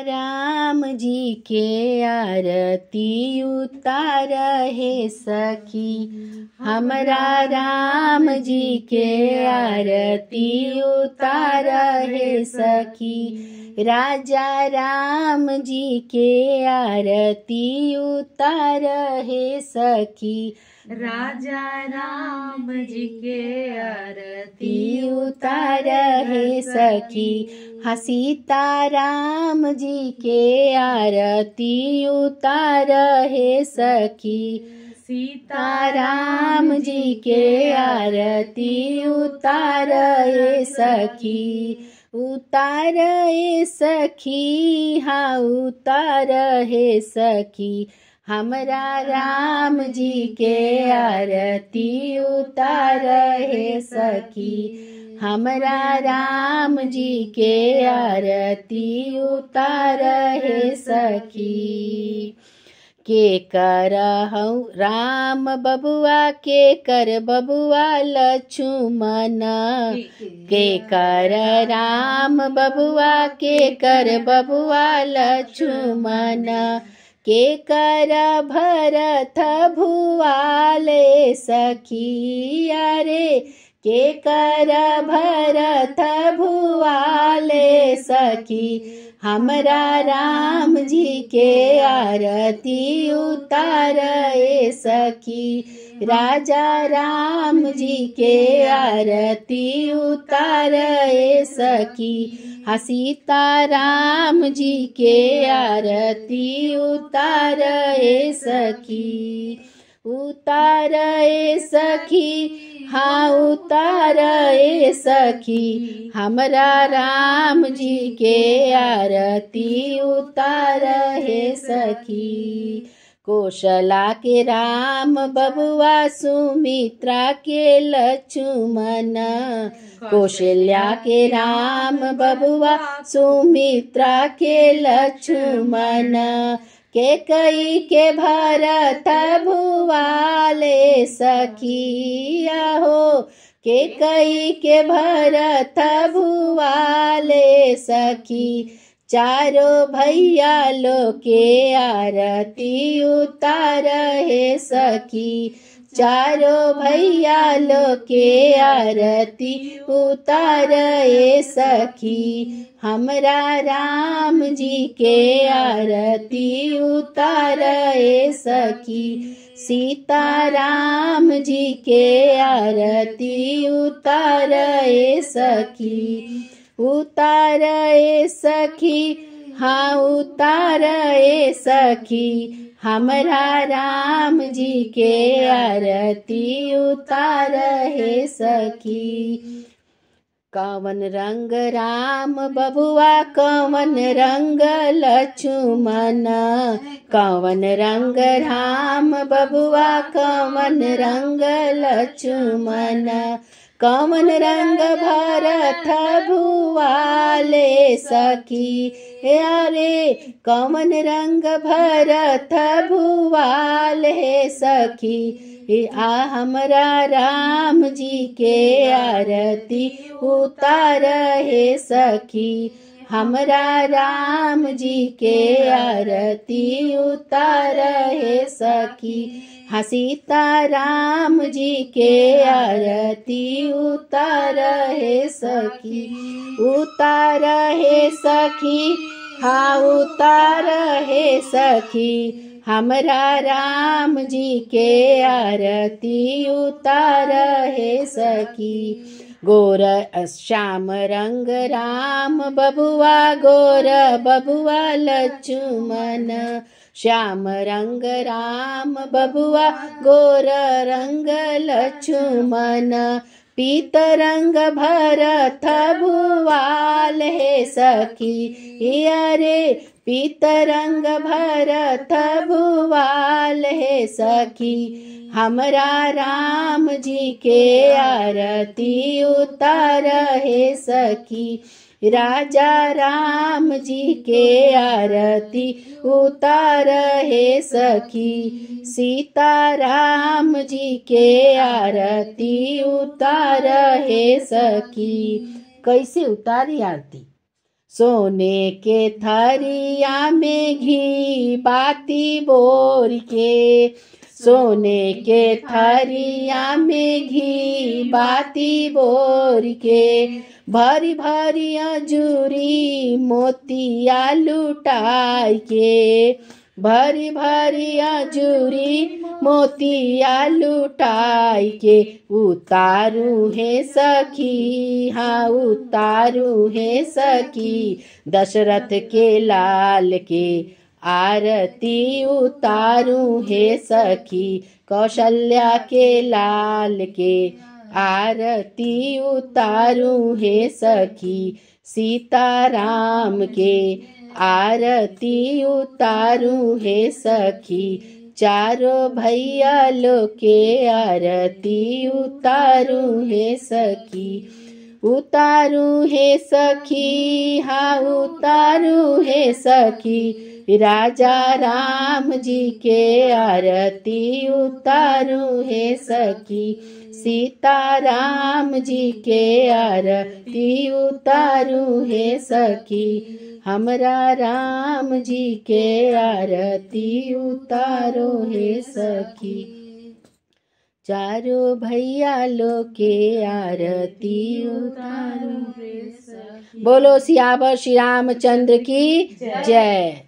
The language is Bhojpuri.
राम जी के आरती उतार हे सखी, हमरा राम जी के आरती उतार हे सखी। राजा राम जी के आरती उतार हे सखी, राजा राम जी के आरती उतार हे सखी। हाँ सीता राम जी के आरती उतार हे सखी, सीता राम जी के आरती उतार हे सखी। उतार हे सखी, हाँ उतार हे सखी, हमरा राम जी के आरती उतार हे सखी, हमरा राम जी के आरती उतार हे सखी। के करहु राम बबुआ, के कर बबुआ लक्ष्मण, के कर राम बबुआ, के कर बबुआ लक्ष्मण, के कर भरत भुआले सखी। अरे के कर भरत भुआले सखी, हमरा राम जी के आरती उतार हे सखी। राजा राम जी के आरती उतार हे सखी, हाँ सीता राम जी के आरती उतार हे सखी। उतार हे सखी, हाँ उतार हे सखी, हमरा राम जी के आरती उतार हे सखी। कौशला के राम बबुआ, सुमित्रा के लक्ष्मण, कौशल्या के राम बबुआ, सुमित्रा के लक्ष्मण, के कई के भरत भुआले सखी। आहो के कई के भरत भुआले सखी, चारों भैया लो के आरती उतार हे सखी, चारों भैया लो के आरती उतार हे सखी, हमरा राम जी के आरती उतार हे सखी। सीता राम जी के आरती उतार हे सखी, उतार हे सखी, हाँ उतार हे सखी, हमरा राम जी के आरती उतार हे सखी। कवन रंग राम बबुआ, कवन रंग लक्ष्मण, कवन रंग राम बबुआ, कवन रंग लक्ष्मण, कवन रंग भरत भुआले सखी। अरे कवन रंग भरत भुआले सखी, आ हमरा राम जी के आरती उतार हे सखी, हमरा राम जी के आरती उतार हे सखी। हाँ सीता राम जी के आरती उतार हे सखी, उतार हे सखी, हाँ उतार हे सखी, हमरा राम जी के आरती उतार हे सखी। गोर श्याम रंग राम बबुआ, गोर बबुआ लक्ष्मण, श्याम रंग राम बबुआ, गोर रंग लक्ष्मण, पीत रंग भरत भुआल हे सखी। अरे पीत रंग भरत भुआल हे सखी, हमरा राम जी के आरती उतार हे सखी। राजा राम जी के आरती उतार हे सखी, सीता राम जी के आरती उतार हे सखी। कैसे उतारी आरती? सोने के थरिया में घी बाती बोर के, सोने के थरिया में घी बाती बोर के, भरी भरी अजूरी मोतिया लुटाई के, भरी भरी अजूरी मोतिया लुटाई के, उतारू है सखी, हाँ उतारू है सखी, दशरथ के लाल के आरती उतारू है सखी, कौशल्या के लाल के आरती उतारू है सखी, सीताराम के आरती उतारू है सखी, चारों भैया लोग के आरती उतारू है सखी, उतारू है सखी, हाँ उतारू है सखी, राजा राम जी के आरती उतारू है सखी, सीताराम जी के आरती उतारू है सखी, हमरा राम जी के आरती उतारो है सखी, चारों भैया लोग के आरती उतारो है सखी। बोलो सियावर श्री रामचंद्र की जय।